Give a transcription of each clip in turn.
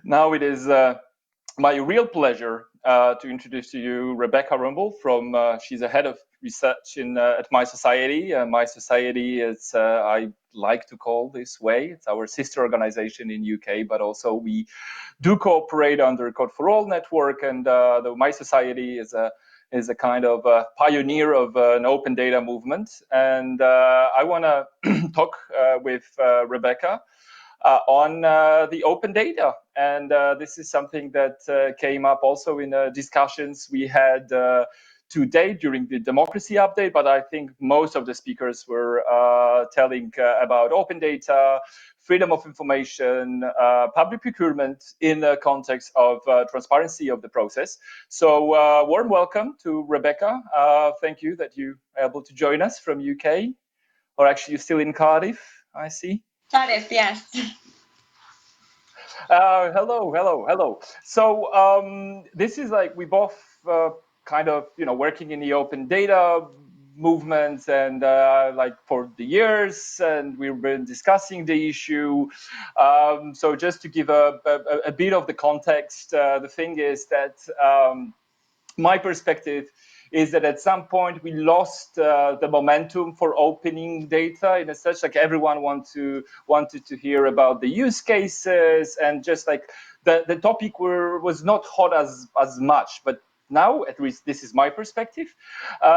Now it is my real pleasure to introduce to you Rebecca Rumbul from, she's a head of research at MySociety. MySociety is, I like to call this way, it's our sister organization in UK, but also we do cooperate under Code for All network, and the MySociety is a kind of pioneer of an open data movement. And I want to talk with Rebecca on the open data. And this is something that came up also in discussions we had today during the democracy update, but I think most of the speakers were telling about open data, freedom of information, public procurement in the context of transparency of the process. So warm welcome to Rebecca. Thank you that you are able to join us from UK, or actually you're still in Cardiff, I see. Cardiff, yes. Hello. So this is like we both kind of working in the open data movements and like for the years, and we've been discussing the issue. So just to give a bit of the context, the thing is that my perspective is that at some point we lost the momentum for opening data in a such like everyone wanted to hear about the use cases, and just like the topic was not hot as much. But now, at least this is my perspective,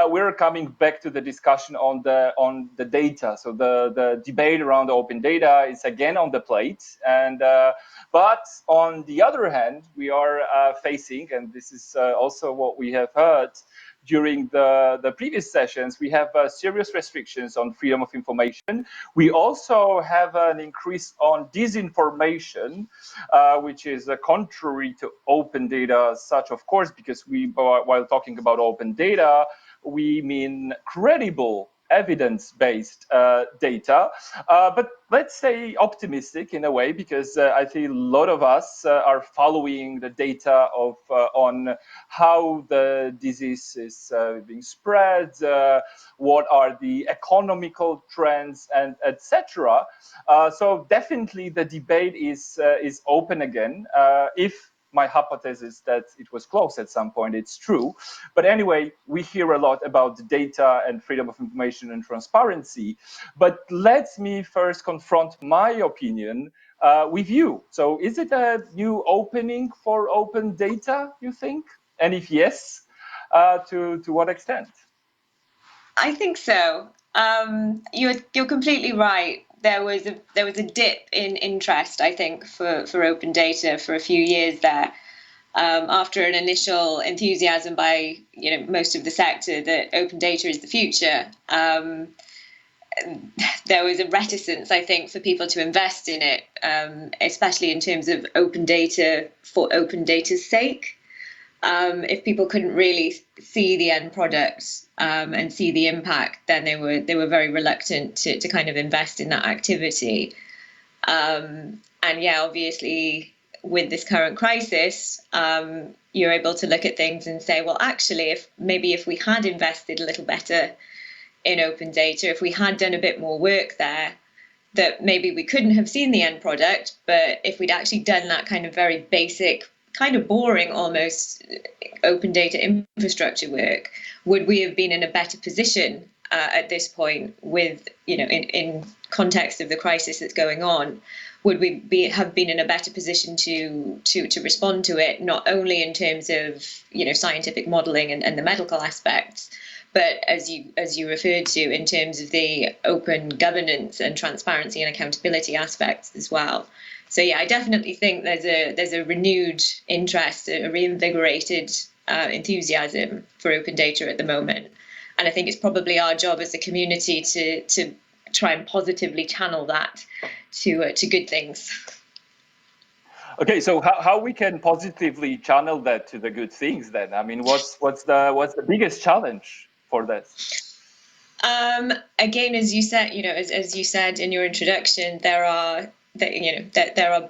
we're coming back to the discussion on the data. So the debate around open data is again on the plate, and but on the other hand, we are facing, and this is also what we have heard during the previous sessions, we have serious restrictions on freedom of information. We also have an increase on disinformation, which is contrary to open data as such, of course, because while talking about open data, we mean credible evidence-based data, but let's say optimistic in a way, because I think a lot of us are following the data of on how the disease is being spread, what are the economical trends, and etc. So definitely the debate is open again. If my hypothesis that it was close at some point, it's true. But anyway, we hear a lot about data and freedom of information and transparency. But let me first confront my opinion with you. So is it a new opening for open data, you think? And if yes, to what extent? I think so. You're completely right. There was a dip in interest, I think, for open data for a few years there, after an initial enthusiasm by most of the sector that open data is the future. There was a reticence, I think, for people to invest in it, especially in terms of open data for open data's sake. If people couldn't really see the end product and see the impact, then they were very reluctant to kind of invest in that activity. And yeah, obviously, with this current crisis, you're able to look at things and say, well, actually, if we had invested a little better in open data, if we had done a bit more work there, that maybe we couldn't have seen the end product, but if we'd actually done that kind of very basic, kind of boring almost open data infrastructure work, would we have been in a better position at this point with, in context of the crisis that's going on? Would we have been in a better position to respond to it, not only in terms of, scientific modeling and the medical aspects, but as you referred to, in terms of the open governance and transparency and accountability aspects as well. So yeah, I definitely think there's a renewed interest, a reinvigorated enthusiasm for open data at the moment, and I think it's probably our job as a community to try and positively channel that to good things. Okay, so how we can positively channel that to the good things then? I mean, what's the biggest challenge for this? Again, as you said, as you said in your introduction, there are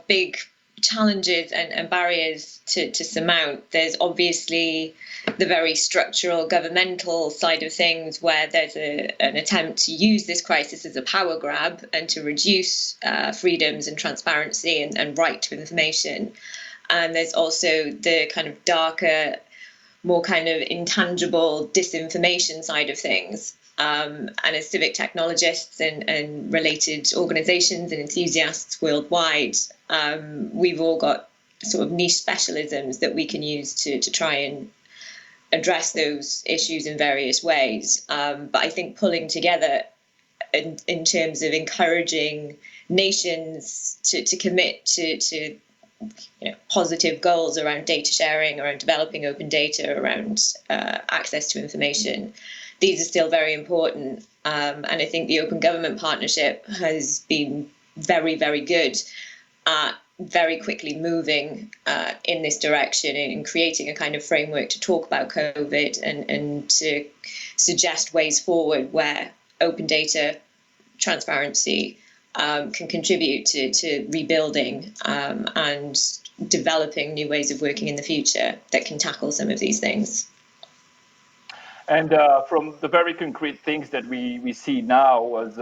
big challenges and barriers to surmount. There's obviously the very structural governmental side of things, where there's an attempt to use this crisis as a power grab and to reduce freedoms and transparency and right to information. And there's also the kind of darker, more kind of intangible disinformation side of things. And as civic technologists and related organizations and enthusiasts worldwide, we've all got sort of niche specialisms that we can use to try and address those issues in various ways. But I think pulling together in terms of encouraging nations to commit to positive goals around data sharing, around developing open data, around access to information, these are still very important. And I think the Open Government Partnership has been very, very good at very quickly moving in this direction and creating a kind of framework to talk about COVID and to suggest ways forward where open data, transparency can contribute to rebuilding and developing new ways of working in the future that can tackle some of these things. And from the very concrete things that we see now, was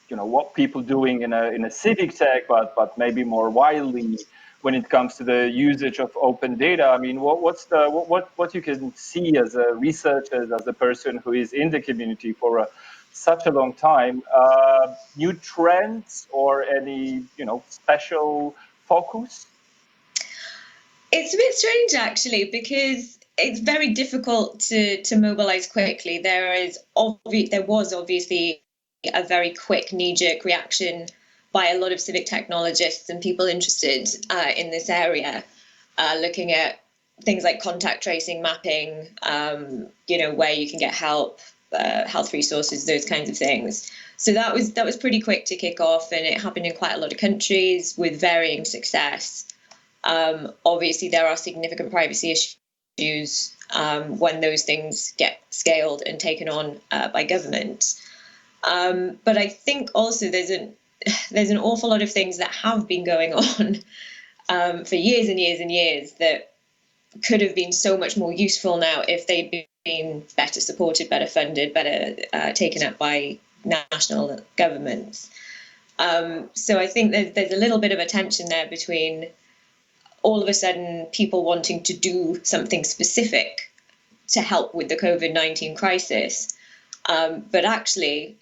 what people doing in a civic tech, but maybe more widely when it comes to the usage of open data. I mean, what you can see as a researcher, as a person who is in the community for such a long time, new trends or any special focus? It's a bit strange, actually, because it's very difficult to mobilize quickly. There was obviously a very quick knee-jerk reaction by a lot of civic technologists and people interested in this area, looking at things like contact tracing, mapping, where you can get help, health resources, those kinds of things. So that was pretty quick to kick off, and it happened in quite a lot of countries with varying success. Obviously, there are significant privacy issues when those things get scaled and taken on by government. But I think also there's an awful lot of things that have been going on for years and years and years that could have been so much more useful now if they'd been better supported, better funded, better taken up by national governments. So I think there's a little bit of a tension there between all of a sudden people wanting to do something specific to help with the COVID-19 crisis. But actually,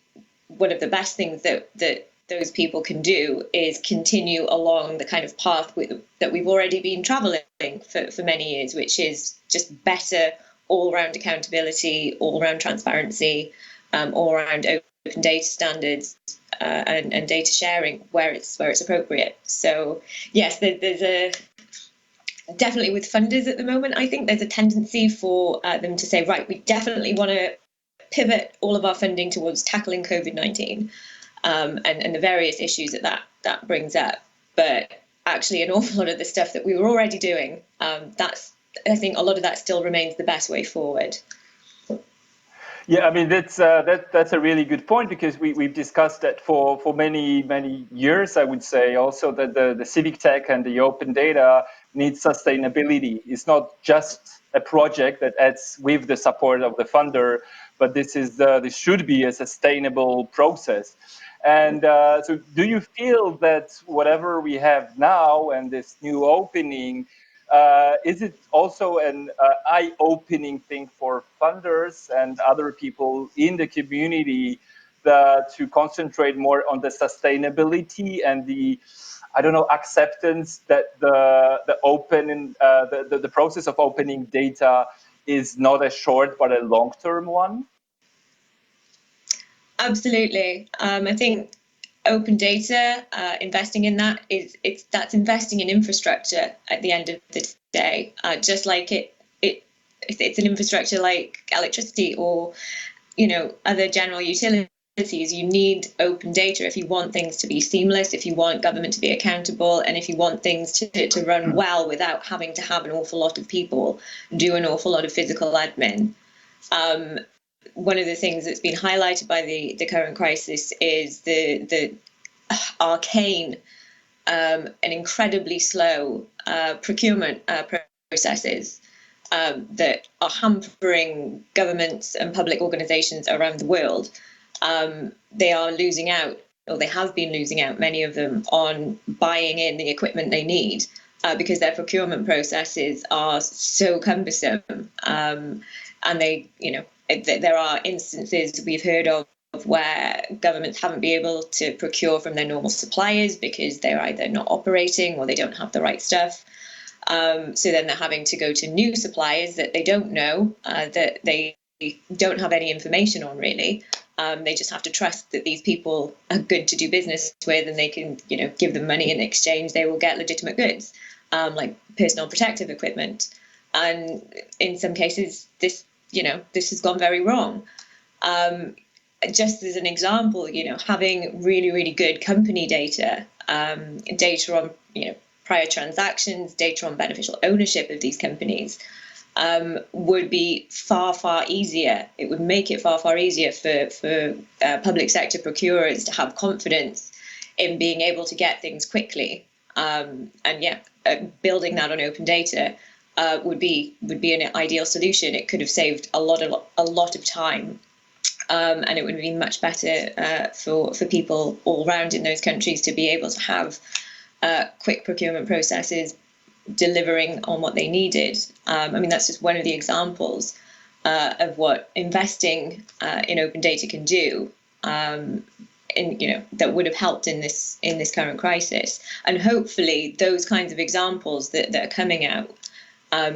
one of the best things that those people can do is continue along the kind of path that we've already been traveling for many years, which is just better all-round accountability, all-round transparency, all-round open data standards, and data sharing where it's appropriate. So yes, there's definitely with funders at the moment, I think there's a tendency for them to say, right, we definitely want to pivot all of our funding towards tackling COVID-19 and the various issues that brings up. But actually, an awful lot of the stuff that we were already doing, I think a lot of that still remains the best way forward. Yeah, I mean, that's a really good point, because we've discussed that for many years, I would say, also that the civic tech and the open data needs sustainability. It's not just a project that adds with the support of the funder, but this should be a sustainable process. And so do you feel that whatever we have now and this new opening, is it also an eye-opening thing for funders and other people in the community to concentrate more on the sustainability and the, acceptance that the process of opening data is not a short but a long-term one? Absolutely. I think open data, investing in that that's investing in infrastructure at the end of the day. Just like it's an infrastructure like electricity or other general utilities. You need open data if you want things to be seamless, if you want government to be accountable, and if you want things to run well without having to have an awful lot of people do an awful lot of physical admin. One of the things that's been highlighted by the current crisis is the arcane and incredibly slow procurement processes that are hampering governments and public organizations around the world. They are losing out, or they have been losing out, many of them, on buying in the equipment they need because their procurement processes are so cumbersome. And they, there are instances we've heard of where governments haven't been able to procure from their normal suppliers because they're either not operating or they don't have the right stuff. So then they're having to go to new suppliers that they don't know, that they don't have any information on, really. They just have to trust that these people are good to do business with, and they can, give them money in exchange. They will get legitimate goods, like personal protective equipment. And in some cases, this has gone very wrong. Just as an example, having really, really good company data, data on, prior transactions, data on beneficial ownership of these companies, would be far, far easier. It would make it far, far easier for public sector procurers to have confidence in being able to get things quickly. Building that on open data would be an ideal solution. It could have saved a lot of time. And it would be much better for people all around in those countries to be able to have quick procurement processes delivering on what they needed. That's just one of the examples of what investing in open data can do. That would have helped in this current crisis. And hopefully those kinds of examples that are coming out,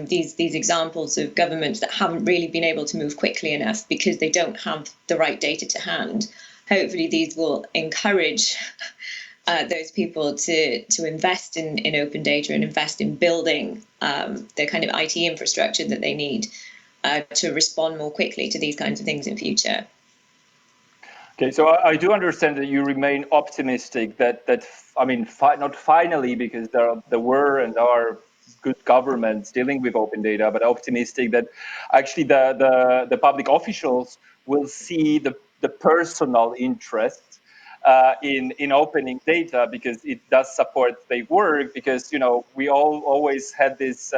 these examples of governments that haven't really been able to move quickly enough because they don't have the right data to hand, hopefully these will encourage those people to invest in open data and invest in building the kind of IT infrastructure that they need to respond more quickly to these kinds of things in future. Okay, so I do understand that you remain optimistic that not finally, because there were and are good governments dealing with open data, but optimistic that actually the public officials will see the personal interest in opening data, because it does support their work. Because we all always had this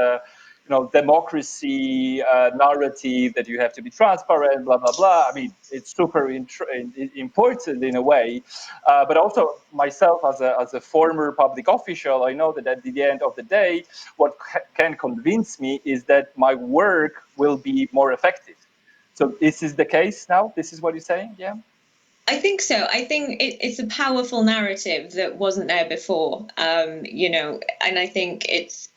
democracy narrative that you have to be transparent, blah blah blah. It's super important in a way, but also myself as a former public official, I know that at the end of the day, what can convince me is that my work will be more effective. So this is the case now. This is what you're saying, yeah. I think so. I think it's a powerful narrative that wasn't there before, and I think it's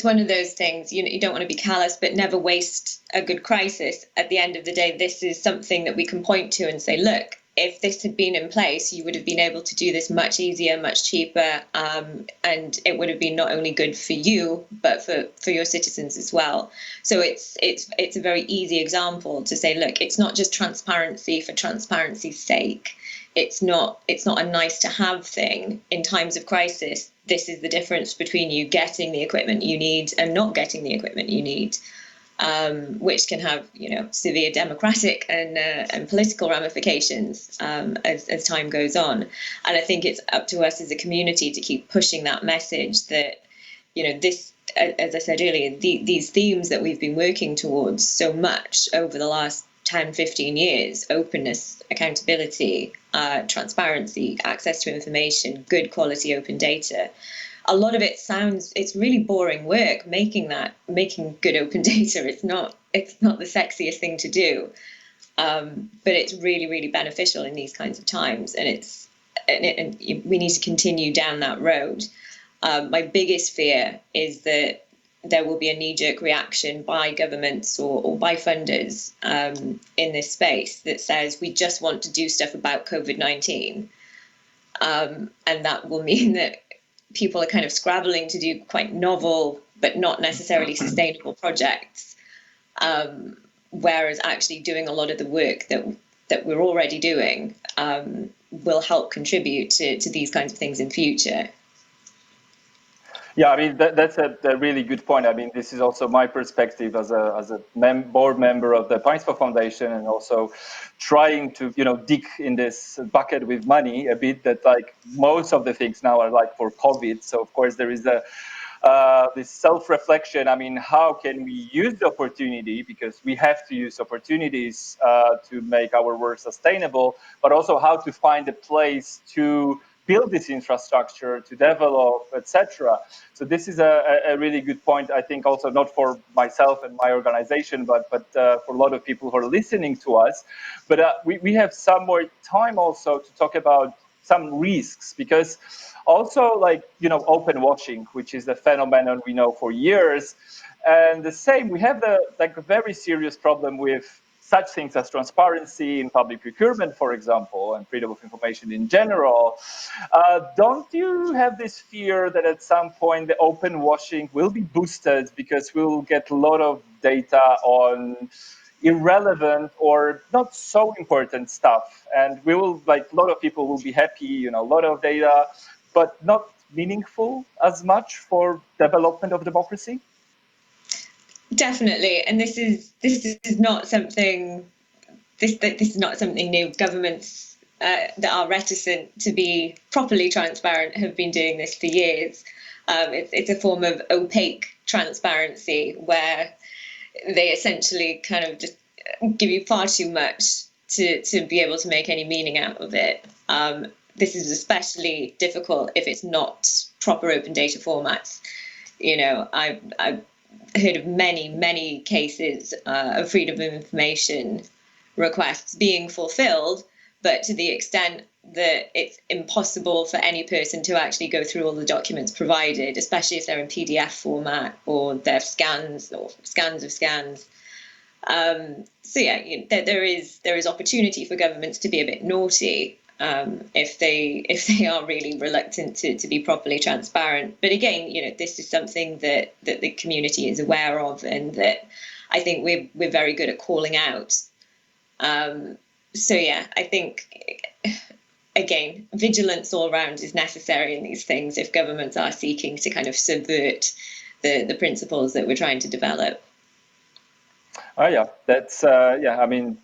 one of those things, you don't want to be callous, but never waste a good crisis. At the end of the day, this is something that we can point to and say, look, if this had been in place, you would have been able to do this much easier, much cheaper, and it would have been not only good for you, but for your citizens as well. So it's a very easy example to say, look, it's not just transparency for transparency's sake. It's not a nice to have thing. In times of crisis, this is the difference between you getting the equipment you need and not getting the equipment you need. Which can have, severe democratic and political ramifications as time goes on. And I think it's up to us as a community to keep pushing that message that, this, as I said earlier, these themes that we've been working towards so much over the last 10, 15 years, openness, accountability, transparency, access to information, good quality open data. A lot of it's really boring work making good open data. It's not the sexiest thing to do, but it's really, really beneficial in these kinds of times, and we need to continue down that road. My biggest fear is that there will be a knee-jerk reaction by governments or by funders in this space that says we just want to do stuff about COVID-19, and that will mean that people are kind of scrabbling to do quite novel but not necessarily sustainable projects, whereas actually doing a lot of the work that we're already doing will help contribute to these kinds of things in future. Yeah, I mean that's a really good point. I mean, this is also my perspective as a board member of the ePaństwo Foundation, and also trying to dig in this bucket with money a bit. That like most of the things now are like for COVID. So of course there is this self-reflection. I mean, how can we use the opportunity, because we have to use opportunities to make our work sustainable, but also how to find a place to build this infrastructure, to develop, etc. So this is a really good point, I think, also not for myself and my organization, but for a lot of people who are listening to us. But we have some more time also to talk about some risks, because also like open washing, which is a phenomenon we know for years, and the same we have a very serious problem with such things as transparency in public procurement, for example, and freedom of information in general. Don't you have this fear that at some point the open washing will be boosted because we'll get a lot of data on irrelevant or not so important stuff, and we will, like, a lot of people will be happy, a lot of data, but not meaningful as much for development of democracy? Definitely, and this is not something this is not something new. Governments that are reticent to be properly transparent have been doing this for years. It's a form of opaque transparency where they essentially kind of just give you far too much to be able to make any meaning out of it. This is especially difficult if it's not proper open data formats. I've heard of many cases of freedom of information requests being fulfilled, but to the extent that it's impossible for any person to actually go through all the documents provided, especially if they're in PDF format or they're scans or scans of scans. So yeah, there is opportunity for governments to be a bit naughty if they are really reluctant to be properly transparent. But again, this is something that the community is aware of, and that I think we're very good at calling out. So yeah, I think again, vigilance all around is necessary in these things if governments are seeking to kind of subvert the principles that we're trying to develop. Oh yeah, that's I mean,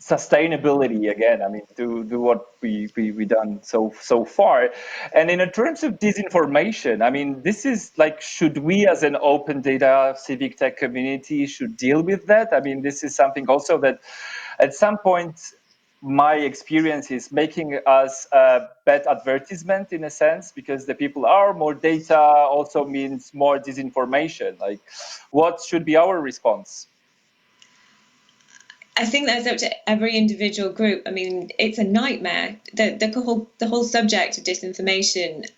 sustainability again. I mean, do what we done so far, and in terms of disinformation, I mean, this is like, should we as an open data civic tech community should deal with that? I mean, this is something also that at some point my experience is making us a bad advertisement in a sense, because the people are more data also means more disinformation. Like, what should be our response? I think that's up to every individual group. I mean, it's a nightmare. The whole subject of disinformation.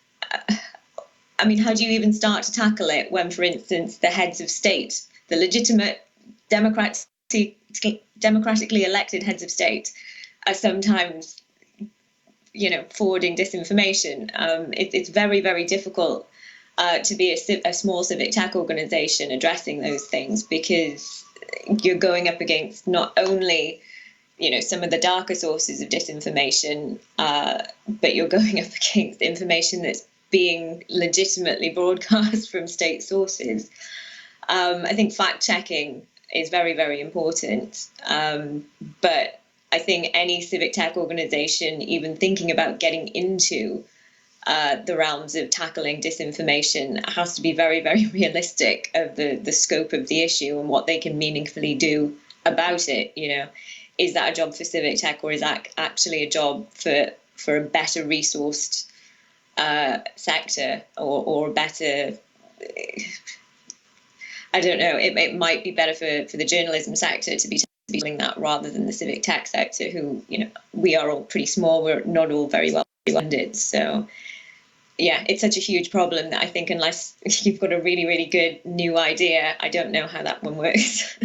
I mean, how do you even start to tackle it when, for instance, the heads of state, the legitimate democratically elected heads of state, are sometimes, forwarding disinformation? It's very, very difficult to be a small civic tech organization addressing those things, because you're going up against not only some of the darker sources of disinformation, but you're going up against information that's being legitimately broadcast from state sources. I think fact checking is very, very important, but I think any civic tech organization even thinking about getting into the realms of tackling disinformation has to be very, very realistic of the scope of the issue and what they can meaningfully do about it. Is that a job for civic tech, or is that actually a job for a better resourced sector, or a better, I don't know, it might be better for the journalism sector to be doing that rather than the civic tech sector, who, we are all pretty small, we're not all very well funded. So yeah, it's such a huge problem that I think unless you've got a really, really good new idea, I don't know how that one works.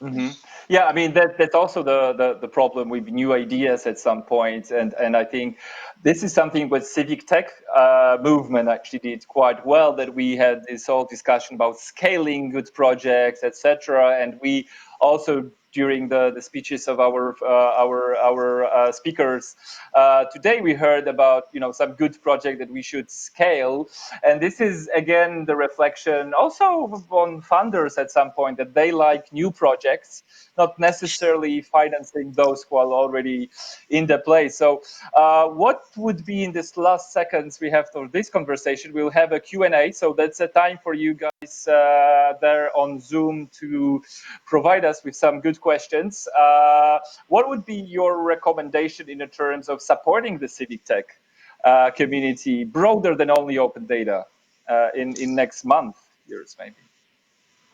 Mm-hmm. Yeah, I mean that's also the problem with new ideas at some point, and I think this is something what civic tech movement actually did quite well. That we had this whole discussion about scaling good projects, etc., and we also during the speeches of our speakers. Today we heard about some good project that we should scale, and this is again the reflection also on funders at some point, that they like new projects, not necessarily financing those who are already in the place. So what would be in this last seconds we have for this conversation? We'll have a Q&A, so that's a time for you guys there on Zoom to provide us with some good questions. What would be your recommendation in terms of supporting the civic tech community broader than only open data in next month, years maybe?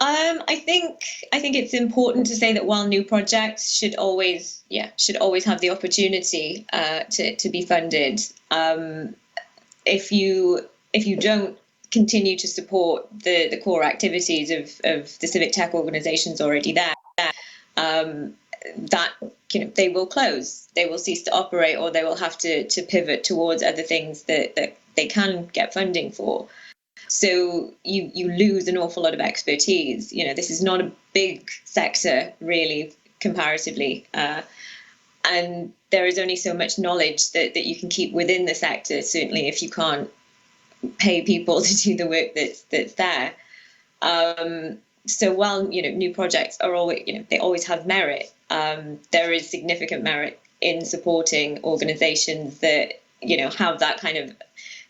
I think it's important to say that while new projects should always have the opportunity to be funded, if you don't continue to support the core activities of the civic tech organizations already there, that they will close, they will cease to operate, or they will have to pivot towards other things that they can get funding for. So you lose an awful lot of expertise. This is not a big sector really comparatively, and there is only so much knowledge that you can keep within the sector, certainly if you can't pay people to do the work that's there. So while new projects are always they always have merit, there is significant merit in supporting organizations that have that kind of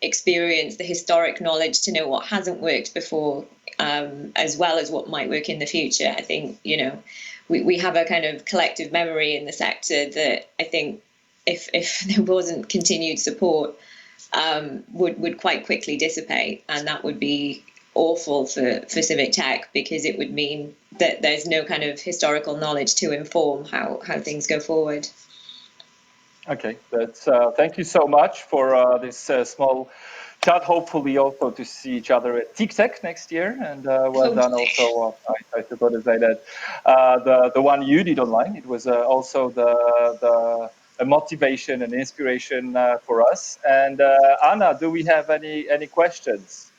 experience, the historic knowledge to know what hasn't worked before, as well as what might work in the future. I think we have a kind of collective memory in the sector that I think if there wasn't continued support, would quite quickly dissipate, and that would be awful for civic tech, because it would mean that there's no kind of historical knowledge to inform how things go forward. Okay, that's thank you so much for this small chat. Hopefully also to see each other at TICTEC next year, and well done also. I forgot to say that the one you did online, it was also a motivation and inspiration for us. And Anna, do we have any questions?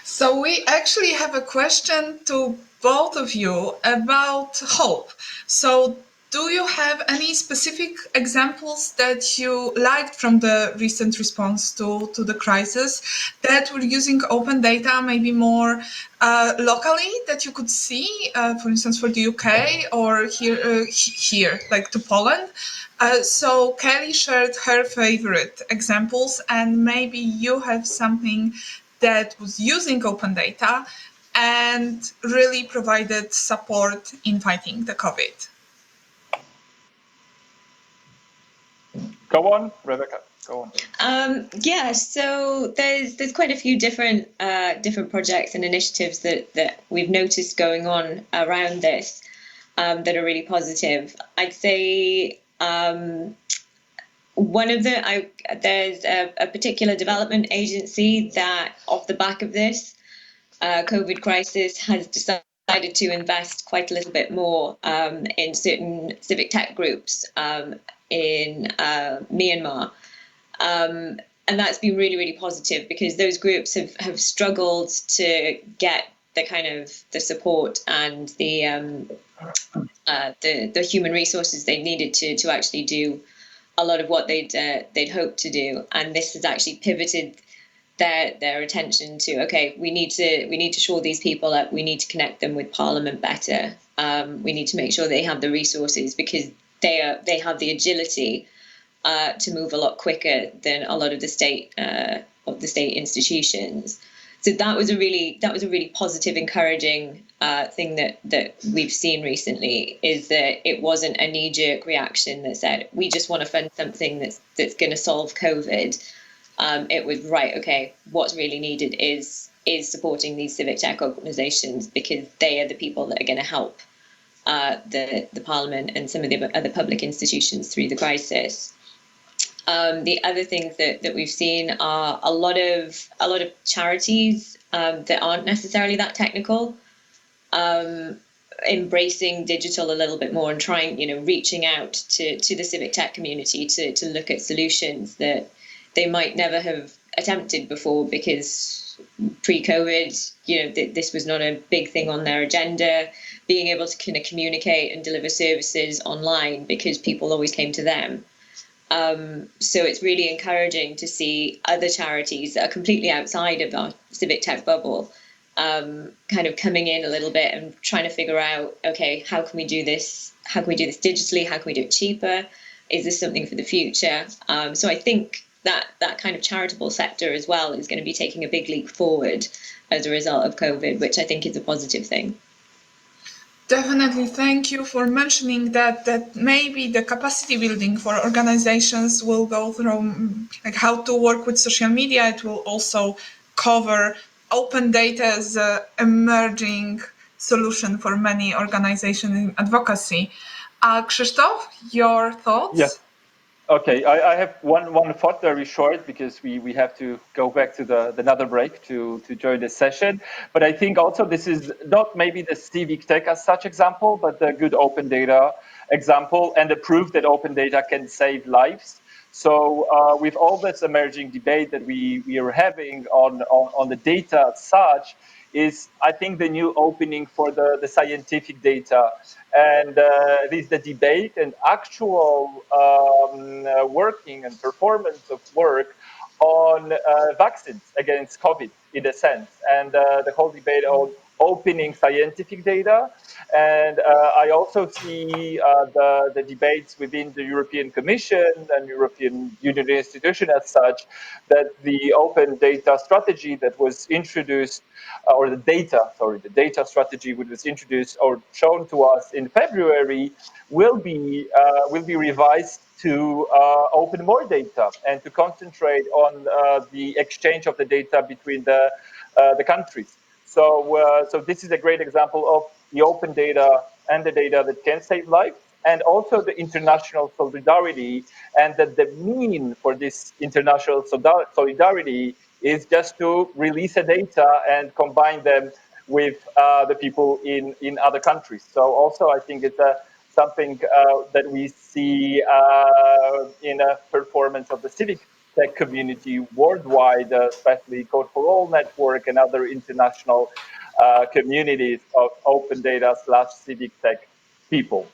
So we actually have a question to both of you about hope. So do you have any specific examples that you liked from the recent response to the crisis that were using open data, maybe more locally, that you could see, for instance, for the UK or here, like to Poland? So Kelly shared her favorite examples, and maybe you have something that was using open data and really provided support in fighting the COVID. Go on, Rebecca. Go on. Yeah, so there's quite a few different projects and initiatives that we've noticed going on around this that are really positive. I'd say one of there's a particular development agency that, off the back of this COVID crisis, has decided to invest quite a little bit more in certain civic tech groups in Myanmar. And that's been really, really positive, because those groups have struggled to get the kind of the support and the human resources they needed to actually do a lot of what they'd hoped to do. And this has actually pivoted their attention to, okay, we need to shore these people up. We need to connect them with Parliament better. We need to make sure they have the resources, because they have the agility to move a lot quicker than a lot of the state institutions. So that was a really positive, encouraging thing that we've seen recently, is that it wasn't a knee-jerk reaction that said, we just want to fund something that's going to solve COVID. It was, right, okay, what's really needed is supporting these civic tech organizations, because they are the people that are going to help the Parliament and some of the other public institutions through the crisis. The other things that we've seen are a lot of charities that aren't necessarily that technical, embracing digital a little bit more and trying, reaching out to the civic tech community to look at solutions that they might never have attempted before, because pre-COVID, this was not a big thing on their agenda, being able to kind of communicate and deliver services online because people always came to them. So it's really encouraging to see other charities that are completely outside of our civic tech bubble kind of coming in a little bit and trying to figure out, okay, how can we do this? How can we do this digitally? How can we do it cheaper? Is this something for the future? So I think that kind of charitable sector as well is going to be taking a big leap forward as a result of COVID, which I think is a positive thing. Definitely, thank you for mentioning that maybe the capacity building for organizations will go through like how to work with social media. It will also cover open data as an emerging solution for many organizations in advocacy. Krzysztof, your thoughts? Yes. Okay, I have one thought, very short, because we have to go back to the another break to join this session. But I think also this is not maybe the civic tech as such example, but the good open data example and the proof that open data can save lives. So with all this emerging debate that we are having on the data as such, is I think the new opening for the scientific data, and this the debate and actual working and performance of work on vaccines against COVID in a sense, and the whole debate on opening scientific data. And I also see the debates within the European Commission and European Union institution as such, that the open data strategy that was introduced, or the data strategy which was introduced or shown to us in February, will be revised to open more data and to concentrate on the exchange of the data between the countries. So this is a great example of the open data and the data that can save lives, and also the international solidarity, and that the mean for this international solidarity is just to release the data and combine them with the people in other countries. So also I think it's something that we see in a performance of the civic tech community worldwide, especially Code for All network and other international communities of open data / civic tech people.